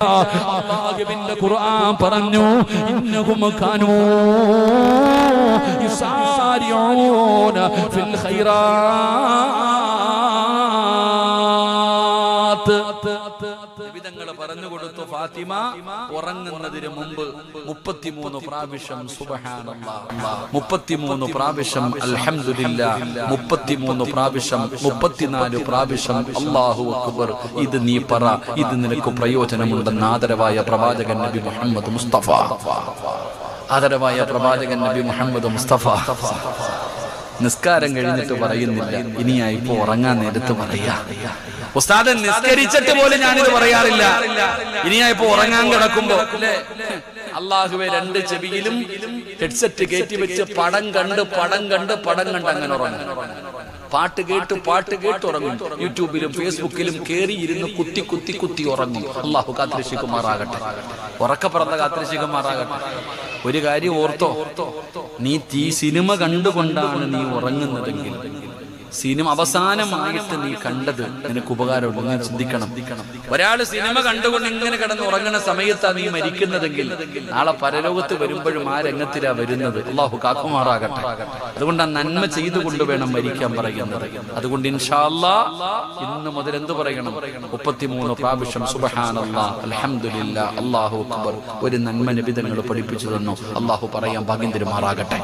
അല്ലാഹുവിന്റെ ഖുർആൻ പറഞ്ഞു, ഇന്നഹും കാനൂ യുസാരിഊന ഫിൽ ഖൈറാത്ത്. നിബിതങ്ങൾ പറഞ്ഞു കൊടുത്തു, ഫാത്തിമ ഉറങ്ങുന്നതിന് മുമ്പ് 33 പ്രാവശ്യം സുബ്ഹാനല്ലാഹ്, 33 പ്രാവശ്യം അൽഹംദുലില്ലാഹ്, 33 പ്രാവശ്യം 34 പ്രാവശ്യം അല്ലാഹു അക്ബർ. ഇത് നീ പറ, ഇത് നിനക്ക് പ്രയോജനമുണ്ടെന്ന് ആദരവായ പ്രവാചകൻ നബി മുഹമ്മദ് മുസ്തഫ, ആദരവായ പ്രവാചകൻ നബി മുഹമ്മദ് മുസ്തഫ നിസ്കാരം കഴിഞ്ഞിട്ട് പറയുന്നില്ല, ഇനിയായിപ്പോ ഉറങ്ങാൻ നേരത്ത് പറയാ. ഉസ്താദ് നിസ്കരിച്ചിട്ട് പോലും ഞാനിത് പറയാറില്ല. ഇനിയായിപ്പോ ഉറങ്ങാൻ കിടക്കുമ്പോ അല്ലാഹുവേ 2 ചെവിയിലും ഹെഡ്സെറ്റ് കയറ്റി വെച്ച് പടം കണ്ട് അങ്ങനെ ഉറങ്ങും. പാട്ട് കേട്ട് ഉറങ്ങും. യൂട്യൂബിലും ഫേസ്ബുക്കിലും കേറി ഇരുന്ന് കുത്തി ഉറങ്ങും. അല്ലാഹു കാത്തിരക്ഷിക്കുമാറാകട്ടെ, ഉറക്കപ്പറന്ന കാത്തിരക്ഷിക്കുമാറാകട്ടെ. ഒരു കാര്യം ഓർത്തോ, നീ സിനിമ കണ്ടുകൊണ്ടാണ് നീ ഉറങ്ങുന്നതെങ്കിൽ, സിനിമ അവസാനമായിട്ട് നീ കണ്ടത് നിനക്ക് ഉപകാരമുണ്ട്, നീ ചിന്തിക്കണം. ഒരാള് സിനിമ കണ്ടുകൊണ്ട് ഇങ്ങനെ കിടന്ന് ഉറങ്ങുന്ന സമയത്താണ് നീ മരിക്കുന്നതെങ്കിൽ, നാളെ പരലോകത്ത് വരുമ്പോഴും ആ രംഗത്തിലാ വരുന്നത്. അല്ലാഹു കാക്കുമാറാകട്ടെ. അതുകൊണ്ട് ആ നന്മ ചെയ്തുകൊണ്ട് വേണം മരിക്കാൻ പറയുന്നത്. അതുകൊണ്ട് ഇൻഷാ അല്ലാഹ് ഇന്ന് മുതൽ എന്ത് പറയണം? 33 പ്രാവശ്യം സുബ്ഹാനല്ലാഹ്, അൽഹംദുലില്ലാഹ്, അല്ലാഹു അക്ബർ. ഒരു നന്മ നിബിധങ്ങൾ പഠിപ്പിച്ചു തന്നു. അല്ലാഹു പറയാൻ ഭാഗ്യം തരുമാറാകട്ടെ.